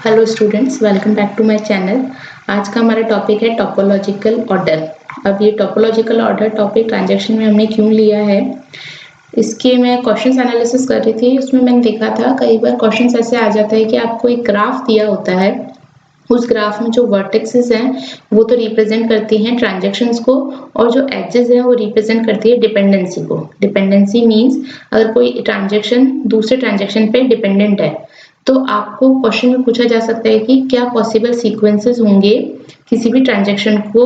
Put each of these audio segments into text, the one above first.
Hello students, welcome back to my channel. आज का हमारा टॉपिक है टोपोलॉजिकल ऑर्डर। अब ये टोपोलॉजिकल ऑर्डर टॉपिक ट्रांजैक्शन में हमने क्यों लिया है, इसके मैं क्वेश्चंस एनालिसिस कर रही थी। उसमें मैंने देखा था कई बार क्वेश्चंस ऐसे आ जाता है कि आपको एक ग्राफ दिया होता है, उस ग्राफ में जो वर्टेक्सेस हैं वो तो रिप्रेजेंट करती हैं ट्रांजैक्शंस को, और जो एजेस हैं वो रिप्रेजेंट करती है डिपेंडेंसी को। डिपेंडेंसी मींस अगर कोई ट्रांजैक्शन दूसरे ट्रांजैक्शन पे डिपेंडेंट है तो आपको क्वेश्चन में पूछा जा सकता है कि क्या पॉसिबल सीक्वेंसेस होंगे किसी भी ट्रांजैक्शन को,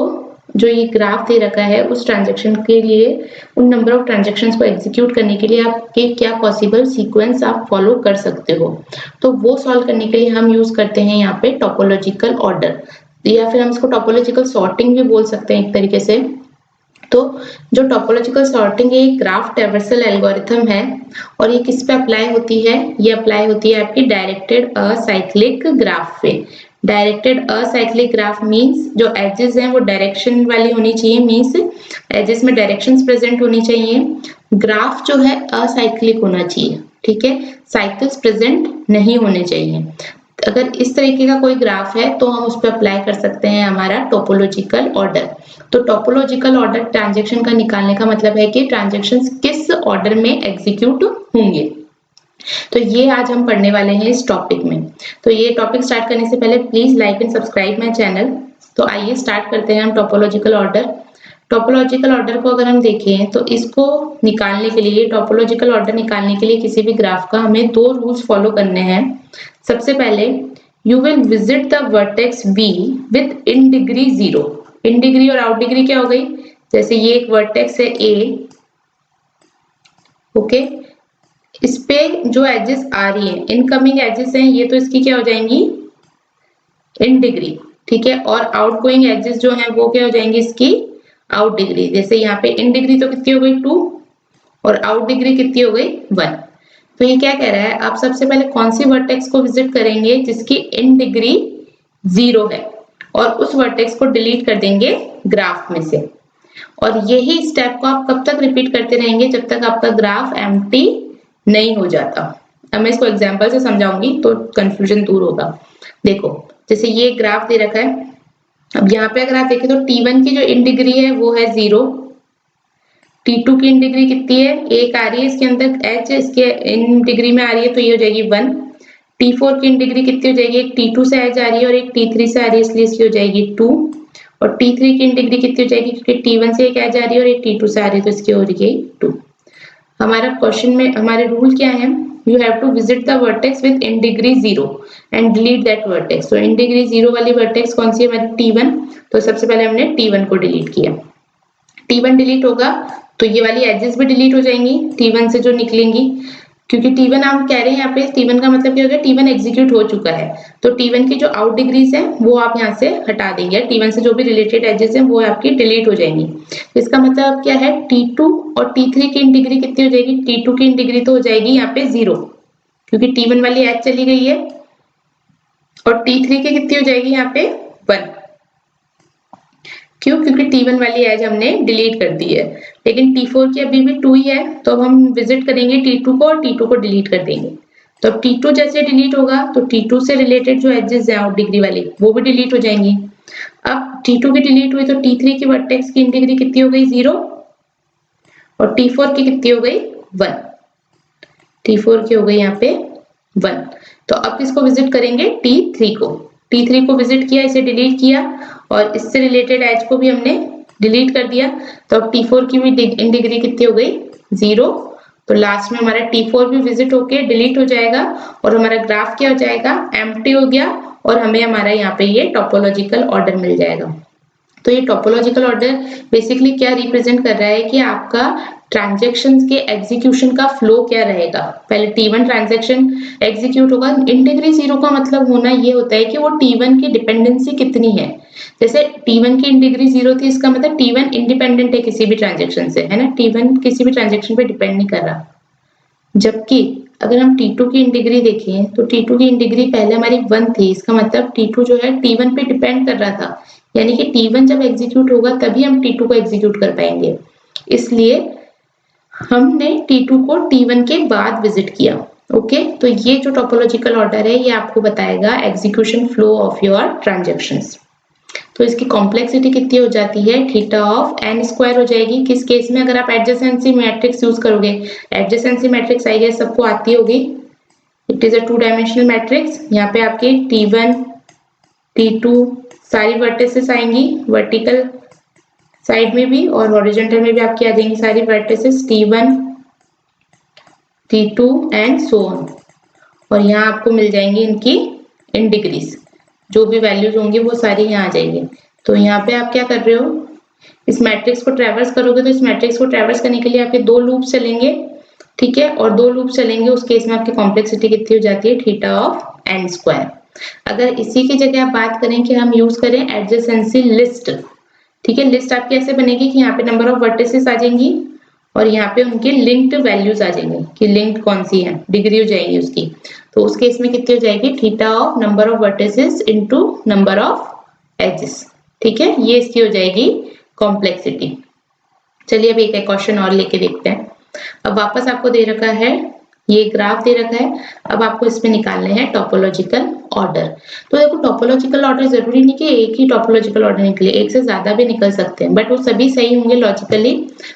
जो ये ग्राफ दे रखा है उस ट्रांजैक्शन के लिए, उन नंबर ऑफ ट्रांजैक्शंस को एग्जीक्यूट करने के लिए आपके क्या पॉसिबल सीक्वेंस आप फॉलो कर सकते हो। तो वो सॉल्व करने के लिए हम यूज करते हैं यहाँ पे टोपोलॉजिकल ऑर्डर, या फिर हम इसको टोपोलॉजिकल सॉर्टिंग भी बोल सकते हैं एक तरीके से। तो जो टोपोलॉजिकल सॉर्टिंग है एक ग्राफ ट्रैवर्सल एल्गोरिथम है, और ये किस पे अप्लाई होती है, ये अप्लाई होती है आपकी डायरेक्टेड असाइक्लिक ग्राफ पे। डायरेक्टेड असाइक्लिक ग्राफ मींस जो एजेस हैं वो डायरेक्शन वाली होनी चाहिए, मींस एजेस में डायरेक्शंस प्रेजेंट होनी चाहिए। ग्राफ जो है असाइक्लिक होना चाहिए, ठीक है, साइकिल्स प्रेजेंट नहीं होने चाहिए। अगर इस तरीके का कोई ग्राफ है तो हम उस पर अप्लाई कर सकते हैं हमारा टोपोलॉजिकल ऑर्डर। तो टोपोलॉजिकल ऑर्डर ट्रांजैक्शन का निकालने का मतलब है कि ट्रांजैक्शंस किस ऑर्डर में एग्जीक्यूट होंगे। तो ये आज हम पढ़ने वाले हैं इस टॉपिक में। तो ये टॉपिक स्टार्ट करने से पहले please like and subscribe my channel. तो आइए स्टार्ट करते हैं हम टोपोलॉजिकल ऑर्डर। टोपोलॉजिकल ऑर्डर को अगर हम देखें तो इसको निकालने के लिए, टोपोलॉजिकल ऑर्डर निकालने के लिए किसी भी ग्राफ का हमें दो रूल्स फॉलो करने हैं। सबसे पहले you will visit the vertex B with in degree 0। In degree और आउट डिग्री क्या हो गई, जैसे ये एक वर्टेक्स है ए, ओके, इस पे जो एजेस आ रही हैं, इनकमिंग एजेस हैं, ये तो इसकी क्या हो जाएंगी, इन डिग्री, ठीक है, और आउटगोइंग एजेस जो हैं वो क्या हो जाएंगी, इसकी आउट डिग्री। जैसे यहाँ पे इन डिग्री तो कितनी हो गई 2 और आउट डिग्री कितनी हो गई 1। तो ये क्या कह रहा है, आप सबसे पहले कौन सी वर्टेक्स को विजिट करेंगे जिसकी इन डिग्री 0 है, और उस वर्टेक्स को डिलीट कर देंगे ग्राफ में से। और यही स्टेप को आप कब तक रिपीट करते रहेंगे, जब तक आपका ग्राफ एम्प्टी नहीं हो जाता। अब मैं इसको एग्जांपल से समझाऊंगी तो कंफ्यूजन दूर होगा। देखो, जैसे ये ग्राफ दे रखा है, अब यहाँ पे अगर आप देखें तो T1 की जो इन डिग्री है वो है 0, T2 की इन डिग्री कितनी है, एक आ रही है, इसके अंदर h इसके इन डिग्री में आ रही है तो ये हो जाएगी 1। T4 की इन डिग्री कितनी हो जाएगी, एक T2 से h आ रही है और एक T3 से आ रही है, इसलिए इसकी हो जाएगी 2। और T3 की इन डिग्री कितनी हो जाएगी, क्योंकि T1 से एक h आ रही है और एक T2 से आ रही है तो इसकी हो रही है 2। हमारा क्वेश्चन में हमारे रूल क्या है, you have to visit the vertex with in degree 0 and delete that vertex. तो इन डिग्री 0 वाली वर्टेक्स कौन सी है हमारी, T1। तो सबसे पहले हमने T1 को डिलीट किया। T1 डिलीट होगा तो ये वाली एजेस भी डिलीट हो जाएंगी T1 से जो निकलेंगी, क्योंकि T1 आप कह रहे हैं यहाँ पे, T1 का मतलब क्या हो गया, T1 एग्जीक्यूट हो चुका है, तो T1 की जो आउट डिग्रीज है वो आप यहाँ से हटा देंगे। T1 से जो भी रिलेटेड एजेस हैं वो आपकी डिलीट हो जाएंगी। इसका मतलब क्या है, T2 और T3 की इन डिग्री कितनी हो जाएगी, T2 की इन डिग्री तो हो जाएगी यहाँ पे 0, क्योंकि T1 वाली एज चली गई है, और T3 की कितनी हो जाएगी यहाँ पे 1। क्यों, क्योंकि T1 वाली एज हमने डिलीट कर दी है। लेकिन T4 की अभी भी 2 ही है, तो अब हम विजिट करेंगे T2 को और T2 को डिलीट कर देंगे। तो अब T2 जैसे डिलीट होगा तो T2 से रिलेटेड जो एजेस हैं आउट डिग्री वाली वो भी डिलीट हो जाएंगी। अब T2 की डिलीट हुई तो T3 की वर्टेक्स की इन डिग्री कितनी हो गई 0, और T4 की कितनी हो गई 1। T4 की हो गई यहाँ पे 1। तो अब इसको विजिट करेंगे T3 को। T3 को विजिट किया, इसे डिलीट किया, और इससे रिलेटेड एज को भी हमने डिलीट कर दिया। तो अब T4 की भी इन डिग्री कितनी हो गई 0। तो लास्ट में हमारा T4 भी विजिट होके डिलीट हो जाएगा, और हमारा ग्राफ क्या हो जाएगा, एम्प्टी हो गया, और हमें हमारा यहाँ पे ये टोपोलॉजिकल ऑर्डर मिल जाएगा। तो ये टोपोलॉजिकल ऑर्डर बेसिकली क्या रिप्रेजेंट कर रहा है कि आपका ट्रांजैक्शंस के एग्जीक्यूशन का फ्लो क्या रहेगा। पहले T1 ट्रांजैक्शन एग्जीक्यूट होगा, इन डिग्री 0 का मतलब होना ये होता है कि वो T1 की डिपेंडेंसी कितनी है। जैसे T1 की इन डिग्री 0 थी, इसका मतलब T1 इंडिपेंडेंट है किसी भी ट्रांजैक्शन से, है ना, T1 किसी भी ट्रांजैक्शन पे डिपेंड नहीं कर रहा। जबकि अगर हम T2 की इन डिग्री देखें तो T2 की इन डिग्री पहले हमारी 1 थी, इसका मतलब T2 जो है T1 पे डिपेंड कर रहा था, यानी कि T1 जब एग्जीक्यूट होगा तभी हम T2 को एग्जीक्यूट कर पाएंगे। इसलिए हमने T2 को T1 के बाद विजिट किया। ओके, तो ये जो टोपोलॉजिकल ऑर्डर है ये आपको बताएगा execution flow of your transactions. तो इसकी कॉम्प्लेक्सिटी कितनी हो जाती है, थीटा ऑफ एन स्क्वायर हो जाएगी। किस केस में, अगर आप एडजेसेंसी मैट्रिक्स यूज करोगे, एडजेसेंसी मैट्रिक्स आई गेस सबको आती होगी, it is a 2 dimensional matrix. यहाँ पे आपकी T1 T2 सारी वर्टिसेस आएंगी, वर्टिकल साइड में भी और हॉरिजॉन्टल में भी आपकी आ जाएंगी सारी vertices T1 T2 and so on. और यहाँ आपको मिल जाएंगी इनकी इन डिग्रीज, जो भी वैल्यूज होंगी वो सारी यहाँ आ जाएंगी। तो यहाँ पे आप क्या कर रहे हो, इस मैट्रिक्स को ट्रैवर्स करोगे तो इस मैट्रिक्स को ट्रैवर्स करने के लिए आपके 2 लूप चलेंगे, ठीक है, और 2 लूप चलेंगे, उस केस में आपकी कॉम्प्लेक्सिटी कितनी हो जाती है, थीटा ऑफ एन स्क्वायर। अगर इसी की जगह आप बात करें कि हम यूज करें एडजेसेंसी लिस्ट, ठीक है, लिस्ट आपकी ऐसे बनेगी कि यहाँ पे नंबर ऑफ वर्टिसेस आ जाएंगी और यहाँ पे उनके लिंक्ड वैल्यूज आ जाएंगे कि लिंक्ड कौन सी है, डिग्री हो जाएगी उसकी। तो उस केस में कितनी हो जाएगी, theta of number of vertices into number of edges, ठीक है, ये इसकी हो जाएगी कॉम्प्लेक्सिटी। चलिए अब एक क्वेश्चन और लेके देखते हैं। अब वापस आपको दे रखा है, ये ग्राफ दे रखा है, अब आपको इसमें निकालने हैं टोपोलॉजिकल ऑर्डर। तो देखो टोपोलॉजिकल ऑर्डर जरूरी नहीं कि एक ही टोपोलॉजिकल ऑर्डर निकले, एक से ज्यादा भी निकल सकते हैं, बट वो सभी सही होंगे लॉजिकली।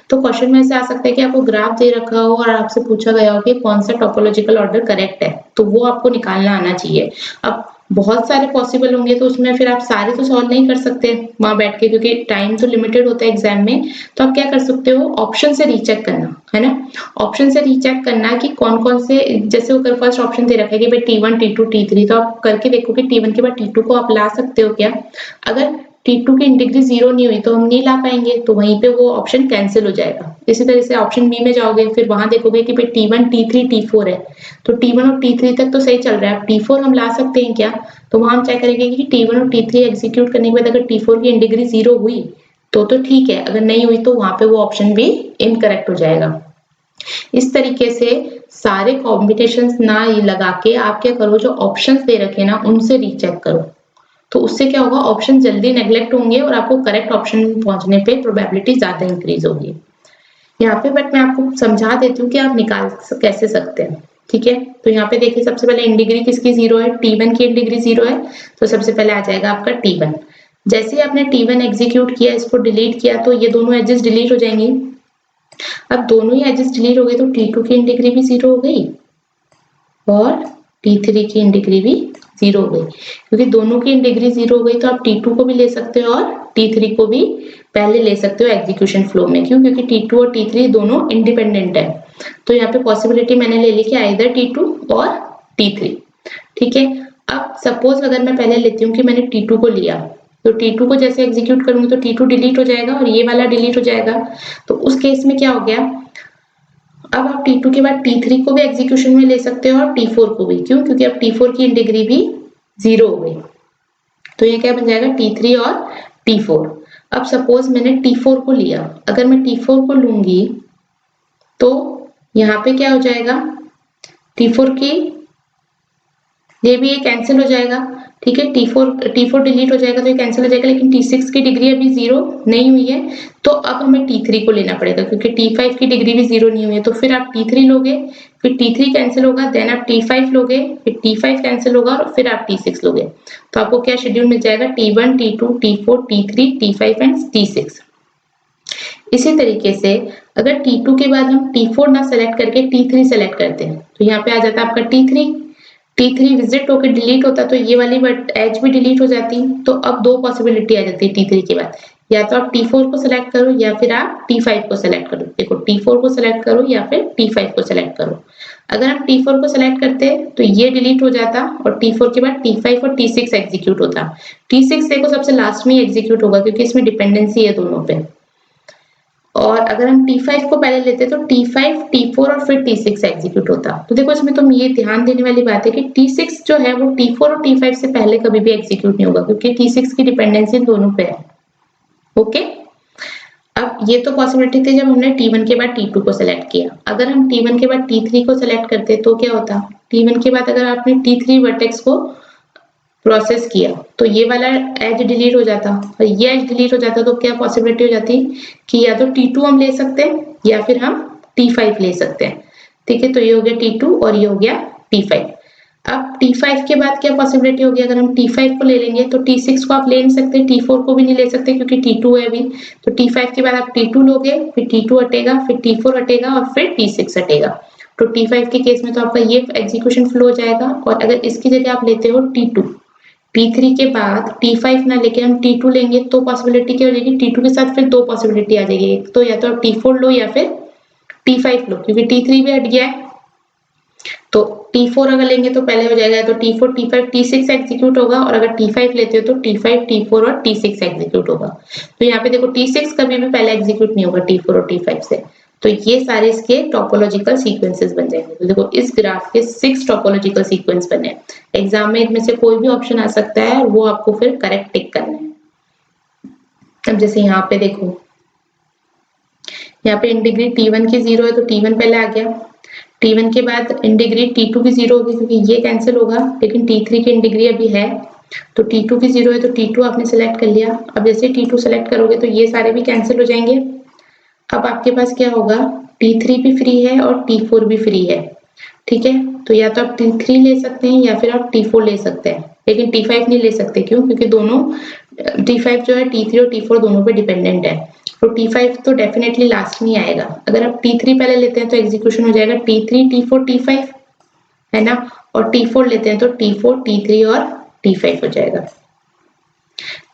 तो क्वेश्चन में से आ सकता है कि आपको ग्राफ दे रखा हो और आपसे पूछा गया हो कि कौन सा टोपोलॉजिकल ऑर्डर करेक्ट है, तो वो आपको निकालना आना चाहिए। अब बहुत सारे पॉसिबल होंगे तो उसमें फिर आप सारे तो सॉल्व नहीं कर सकते वहां बैठ के, क्योंकि टाइम तो लिमिटेड होता है एग्जाम में। तो आप क्या कर सकते हो, ऑप्शन से रीचेक करना है ना, ऑप्शन से रीचेक करना कि कौन कौन से, जैसे वो फर्स्ट ऑप्शन दे रखा है कि भाई T1 T2 T3, तो आप करके देखो कि T1 के बाद T2 को आप ला सकते हो क्या। अगर T2 की डिग्री 0 नहीं हुई तो हम नहीं ला पाएंगे, तो वहीं पे वो ऑप्शन कैंसिल हो जाएगा। इसी तरह से ऑप्शन बी में जाओगे, फिर वहां देखोगे कि भाई T1 T3 T4 है, तो T1 और T3 तक तो सही चल रहा है, अब T4 हम ला सकते हैं क्या। तो वहां हम चेक करेंगे कि T1 और T3 एग्जीक्यूट करने के बाद अगर T4 की डिग्री 0 हुई तो ठीक है, अगर नहीं हुई तो वहां पे वो ऑप्शन भी इनकरेक्ट हो जाएगा। इस तरीके से सारे कॉम्बिनेशंस ना लगा के आप क्या करो, जो ऑप्शंस दे रखे ना उनसे रीचेक करो, तो उससे क्या होगा, ऑप्शन जल्दी नेग्लेक्ट होंगे और आपको करेक्ट ऑप्शन पहुंचने पे प्रोबेबिलिटी ज्यादा इंक्रीज होगी। यहाँ पे बट मैं आपको समझा देती हूँ कि आप निकाल कैसे सकते हैं, ठीक है। तो यहाँ पे देखिए सबसे पहले इन डिग्री किसकी 0 है, T1 की इन डिग्री 0 है, तो सबसे पहले आ जाएगा आपका T1। जैसे ही आपने T1 एग्जीक्यूट किया, इसको डिलीट किया, तो ये दोनों एजेस डिलीट हो जाएंगी। अब दोनों ही एजेस डिलीट हो गए तो T2 की इन डिग्री भी 0 हो गई और T3 की इन डिग्री भी 0 हो गई। क्योंकि दोनों की इन डिग्री 0 हो गई तो आप T2 को भी ले सकते हो और T3 को भी पहले ले सकते हो एग्जीक्यूशन फ्लो में। क्यों, क्योंकि T2 और T3 दोनों इंडिपेंडेंट है। तो यहाँ पे पॉसिबिलिटी मैंने ले ली कि आइदर T2 और T3, ठीक है। अब सपोज अगर मैं पहले लेती हूँ कि मैंने T2 को लिया, तो T2 को जैसे एग्जीक्यूट करूंगी तो T2 डिलीट हो जाएगा और ये वाला डिलीट हो जाएगा। तो उस केस में क्या हो गया, अब आप T2 के बाद T3 को भी एग्जीक्यूशन में ले सकते हो और T4 को भी। क्यों, क्योंकि अब T4 की डिग्री भी 0 हो गई। तो ये क्या बन जाएगा, T3 और T4। अब सपोज मैंने T4 को लिया, अगर मैं T4 को लूंगी तो यहाँ पे क्या हो जाएगा, T4 की ये भी ये कैंसिल हो जाएगा, ठीक है। T4 डिलीट हो जाएगा तो ये कैंसिल हो जाएगा, लेकिन T6 की डिग्री अभी 0 नहीं हुई है, तो अब हमें T3 को लेना पड़ेगा, क्योंकि T5 की डिग्री भी 0 नहीं हुई है। तो फिर आप T3 लोगे, फिर T3 कैंसिल होगा, देन आप T5 लोगे, फिर T5 कैंसिल होगा और फिर आप T6 लोगे। तो आपको क्या शेड्यूल मिल जाएगा, T1 T2 T4 T3 T5 and T6। इसी तरीके से अगर T2 के बाद हम T4 ना सेलेक्ट करके T3 सेलेक्ट करते हैं, तो यहाँ पे आ जाता है आपका T3 विजिट होकर डिलीट होता, तो ये वाली एज भी डिलीट हो जाती। तो अब 2 पॉसिबिलिटी आ जाती है T3 के बाद, या तो आप T4 को सेलेक्ट करो या फिर आप T5 को सेलेक्ट करो। देखो T4 को सेलेक्ट करो या फिर T5 को सेलेक्ट करो। अगर हम T4 को सेलेक्ट करते तो ये डिलीट हो जाता और T4 के बाद T5 और T6 एग्जीक्यूट होता। T6 देखो सबसे लास्ट में एग्जीक्यूट होगा, क्योंकि इसमें डिपेंडेंसी है दोनों पे। और अगर हम T5 को पहले लेते तो T5 T4 और फिर T6 एग्जीक्यूट होता। तो देखो इसमें तुम ये ध्यान देने वाली बात है कि T6 जो है वो T4 और T5 से पहले कभी भी एग्जीक्यूट नहीं होगा, क्योंकि T6 की डिपेंडेंसी दोनों पे है। ओके, अब ये तो पॉसिबिलिटी थी जब हमने T1 के बाद T2 को सेलेक्ट किया। अगर हम T1 के बाद T3 को सेलेक्ट करते तो क्या होता, T1 के बाद अगर आपने T3 वर्टेक्स को प्रोसेस किया तो ये वाला एज डिलीट हो जाता, और ये एज डिलीट हो जाता तो क्या पॉसिबिलिटी हो जाती कि या तो T2 हम ले सकते हैं या फिर हम T5 ले सकते हैं। ठीक है, तो ये हो गया T2 और ये हो गया T5। अब T5 के बाद क्या पॉसिबिलिटी होगी, अगर हम T5 को ले लेंगे तो T6 को आप ले नहीं सकते, T4 को भी नहीं ले सकते क्योंकि T2 है अभी। तो T5 के बाद आप T2 लोगे, फिर T2 हटेगा, फिर T4 हटेगा और फिर T6 हटेगा। तो T5 के केस में तो आपका ये एग्जीक्यूशन फ्लो हो जाएगा। और अगर इसकी जगह आप लेते हो T2, T3 के बाद T5 ना लेके हम T2 लेंगे तो पॉसिबिलिटी क्या हो जाएगी, T2 के साथ फिर दो पॉसिबिलिटी आ जाएगी, एक तो या तो आप T4 लो या फिर T5 लो, क्योंकि T3 भी हट गया है। तो T4 अगर लेंगे तो पहले हो जाएगा तो T4 T5 T6 एग्जीक्यूट होगा, और अगर T5 लेते हो तो T5 T4 और T6 एग्जीक्यूट होगा। तो यहाँ पे देखो T6 कभी भी पहले एग्जीक्यूट नहीं होगा T4 और T5 से। तो ये सारे इसके टोपोलॉजिकल सीक्वेंसेस बन जाएंगे। तो देखो इस ग्राफ के 6 टोपोलॉजिकल सीक्वेंस बने। एग्जाम में इनमें से कोई भी ऑप्शन आ सकता है और वो आपको फिर करेक्ट टिक करना है। अब जैसे यहाँ पे देखो, यहाँ पे इन डिग्री T1 की 0 है तो T1 पहले आ गया। T1 के बाद इन डिग्री T2 की 0 होगी क्योंकि ये कैंसिल होगा, लेकिन T3 की इन डिग्री अभी है तो T2 की 0 है तो T2 आपने सेलेक्ट कर लिया। अब जैसे T2 सेलेक्ट करोगे तो ये सारे भी कैंसिल हो जाएंगे। अब आपके पास क्या होगा, T3 भी फ्री है और T4 भी फ्री है, ठीक है। तो या तो आप T3 ले सकते हैं या फिर आप T4 ले सकते हैं, लेकिन T5 नहीं ले सकते। क्यों? क्योंकि दोनों T5 जो है T3 और T4 दोनों पे डिपेंडेंट है। तो T5 तो डेफिनेटली लास्ट में आएगा। अगर आप T3 पहले लेते हैं तो एग्जीक्यूशन हो जाएगा T3 T4 T5, है ना, और T4 लेते हैं तो T4 T3 और T5 हो जाएगा,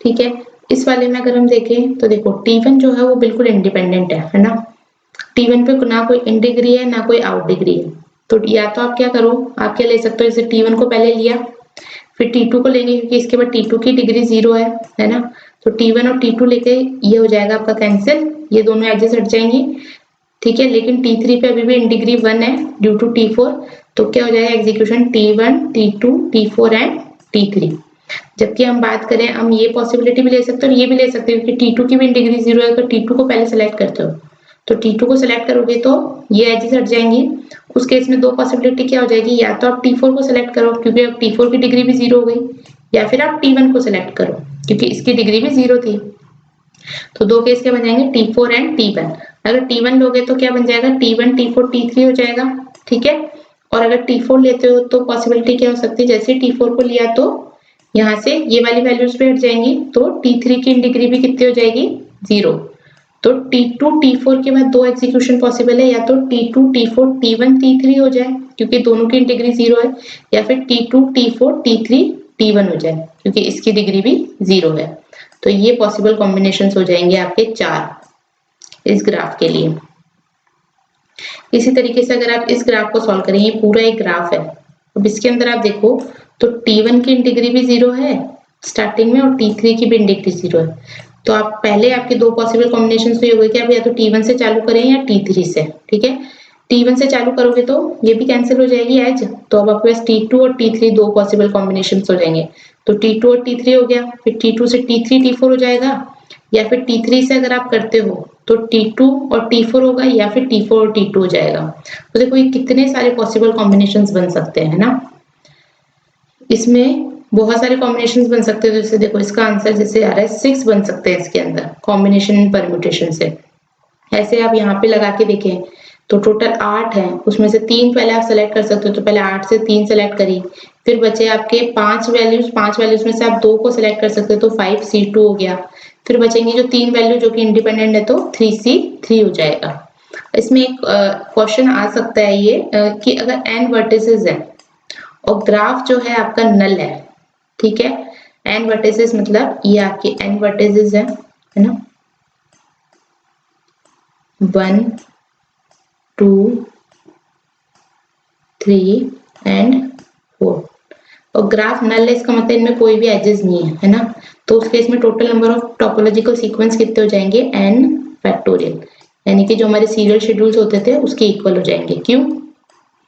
ठीक है। इस वाले में अगर हम देखें तो देखो T1 जो है वो बिल्कुल इंडिपेंडेंट है ना। T1 पे ना कोई इन डिग्री है ना कोई आउट डिग्री है। तो या तो आप क्या करो, आप क्या ले सकते हो, जैसे T1 को पहले लिया, फिर T2 को लेंगे क्योंकि इसके बाद T2 की डिग्री 0 है ना। तो T1 और T2 लेके ये हो जाएगा आपका कैंसिल, ये दोनों एजेस हट जाएंगी, ठीक है। लेकिन T3 पे अभी भी इन डिग्री 1 है ड्यू टू T4, तो क्या हो जाएगा execution T1 T2 T4 and T3। जबकि हम बात करें, हम ये पॉसिबिलिटी भी ले सकते हैं और ये भी ले सकते हैं क्योंकि T2 की भी इन डिग्री 0 है, तो T2 को पहले सेलेक्ट करते हो तो T2 को सिलेक्ट करोगे तो ये एजेस हट जाएंगी। उस केस में दो पॉसिबिलिटी क्या हो जाएगी, या तो आप T4 को सिलेक्ट करो क्योंकि अब T4 की डिग्री भी 0 हो गई, या फिर आप T1 को सिलेक्ट करो क्योंकि इसकी डिग्री भी 0 थी। तो दो केस क्या बन जाएंगे, T4 एंड T1। अगर T1 लोगे तो क्या बन जाएगा, T1 T4 T3 हो जाएगा, ठीक है। और अगर T4 लेते हो तो पॉसिबिलिटी क्या हो सकती है, जैसे T4 को लिया तो यहाँ से ये वाली वैल्यूज पे हट जाएंगी, तो T3 की डिग्री भी कितनी हो जाएगी, 0। तो T2 T4 के बाद दो एग्जीक्यूशन पॉसिबल है, या तो T2 T4 T1 T3 हो जाए क्योंकि दोनों की डिग्री 0 है, या फिर T2 T4 T3 T1 हो जाए क्योंकि इसकी डिग्री भी 0 है। तो ये पॉसिबल कॉम्बिनेशंस हो जाएंगे आपके 4 इस ग्राफ के लिए। इसी तरीके से अगर आप इस ग्राफ को सॉल्व करें, ये पूरा एक ग्राफ है, अब इसके अंदर आप देखो तो T1 की डिग्री भी 0 है स्टार्टिंग में और T3 की भी डिग्री 0 है। तो आप पहले आपके दो पॉसिबल कॉम्बिनेशंस तो ये होगा कि आप या तो T1 से चालू करें या T3 से, ठीक है। T1 से चालू करोगे तो ये भी कैंसिल हो जाएगी एज, तो अब आपके पास T2 और T3 दो पॉसिबल कॉम्बिनेशंस हो जाएंगे। तो T2 और T3 हो गया, फिर T2 से T3 T4 हो जाएगा, या फिर T3 से अगर आप करते हो तो T2 और T4 होगा, या फिर T4 और T2 हो जाएगा। तो देखो ये कितने सारे पॉसिबल कॉम्बिनेशंस बन सकते हैं, है ना। इसमें बहुत सारे कॉम्बिनेशंस बन सकते हैं। जैसे देखो इसका आंसर जैसे आ रहा है 6 बन सकते हैं इसके अंदर कॉम्बिनेशन एंड परम्यूटेशन से। ऐसे आप यहाँ पे लगा के देखें तो टोटल 8 है, उसमें से 3 पहले आप सेलेक्ट कर सकते हो, तो पहले 8 से 3 सेलेक्ट करी, फिर बचे आपके 5 वैल्यूज में से आप 2 को सिलेक्ट कर सकते हो तो 5C2 हो गया। फिर बचेंगी जो 3 वैल्यू जो कि इंडिपेंडेंट है तो 3C3 हो जाएगा। इसमें एक क्वेश्चन आ सकता है ये कि अगर n वर्टिसेस है और ग्राफ जो है आपका नल है, ठीक है। n वर्टिसेस मतलब ये आपके n वर्टिसेस है ना, 1 2 3 एंड 4, और ग्राफ नल है इसका मतलब इनमें कोई भी एजेस नहीं है ना। तो उस केस में total number of topological sequence कितने हो जाएंगे, n फैक्टोरियल, यानी कि जो हमारे सीरियल शेड्यूल्स होते थे उसके इक्वल हो जाएंगे। क्यों,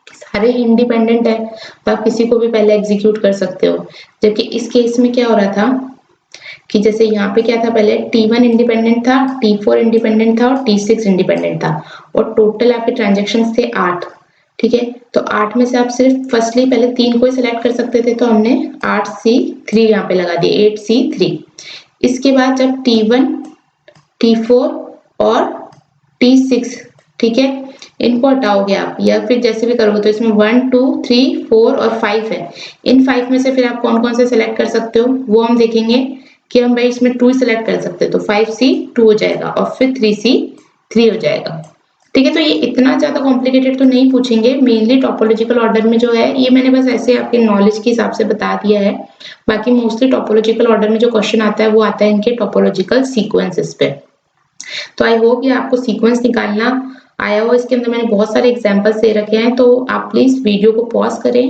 सारे इंडिपेंडेंट है तो आप किसी को भी पहले एग्जीक्यूट कर सकते हो। जबकि इस केस में क्या हो रहा था कि जैसे यहाँ पे क्या था, पहले T1 इंडिपेंडेंट था, T4 इंडिपेंडेंट था और T6 इंडिपेंडेंट था, और टोटल आपके ट्रांजेक्शन्स थे 8, ठीक है। तो 8 में से आप सिर्फ फर्स्टली पहले 3 को ही सिलेक्ट कर सकते थे, तो हमने 8C3 यहाँ पे लगा दिए, 8C3। इसके बाद जब T1 T4 और T6, ठीक है, इनको हटाओगे आप या फिर जैसे भी करोगे तो इसमें 1 2 3 4 और 5 है। इन 5 में से फिर आप कौन कौन से सिलेक्ट कर सकते हो वो हम देखेंगे कि हम भाई इसमें 2 सिलेक्ट कर सकते हैं, तो 5C 2 हो जाएगा और फिर 3C 3 हो जाएगा। ठीक है, तो ये इतना ज्यादा कॉम्प्लिकेटेड तो नहीं पूछेंगे। मेनली टोपोलॉजिकल ऑर्डर में जो है ये मैंने बस ऐसे आपके नॉलेज के हिसाब से बता दिया है। बाकी मोस्टली टोपोलॉजिकल ऑर्डर में जो क्वेश्चन आता है वो आता है इनके टोपोलॉजिकल सीक्वेंसेस पे। तो आई होप ये आपको सीक्वेंस निकालना आया हो। इसके अंदर मैंने बहुत सारे एग्जांपल्स दे रखे हैं, तो आप प्लीज वीडियो को पॉज करें,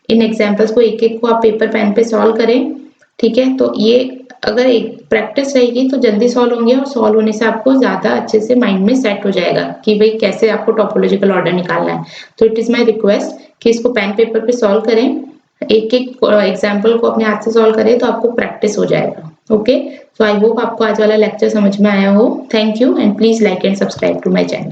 इन एग्जांपल्स को एक एक को आप पेपर पेन पे सॉल्व करें। ठीक है, तो ये अगर एक प्रैक्टिस रहेगी तो जल्दी सॉल्व होंगे और सॉल्व होने से आपको ज्यादा अच्छे से माइंड में सेट हो जाएगा कि भाई कैसे आपको टोपोलॉजिकल ऑर्डर निकालना है। तो इट इज माय रिक्वेस्ट कि इसको पेन पेपर पे सॉल्व करें, एक एक एग्जाम्पल को अपने हाथ से सॉल्व करें तो आपको प्रैक्टिस हो जाएगा। ओके, सो आई होप आपको आज वाला लेक्चर समझ में आया हो। Thank you and please like and subscribe to my channel.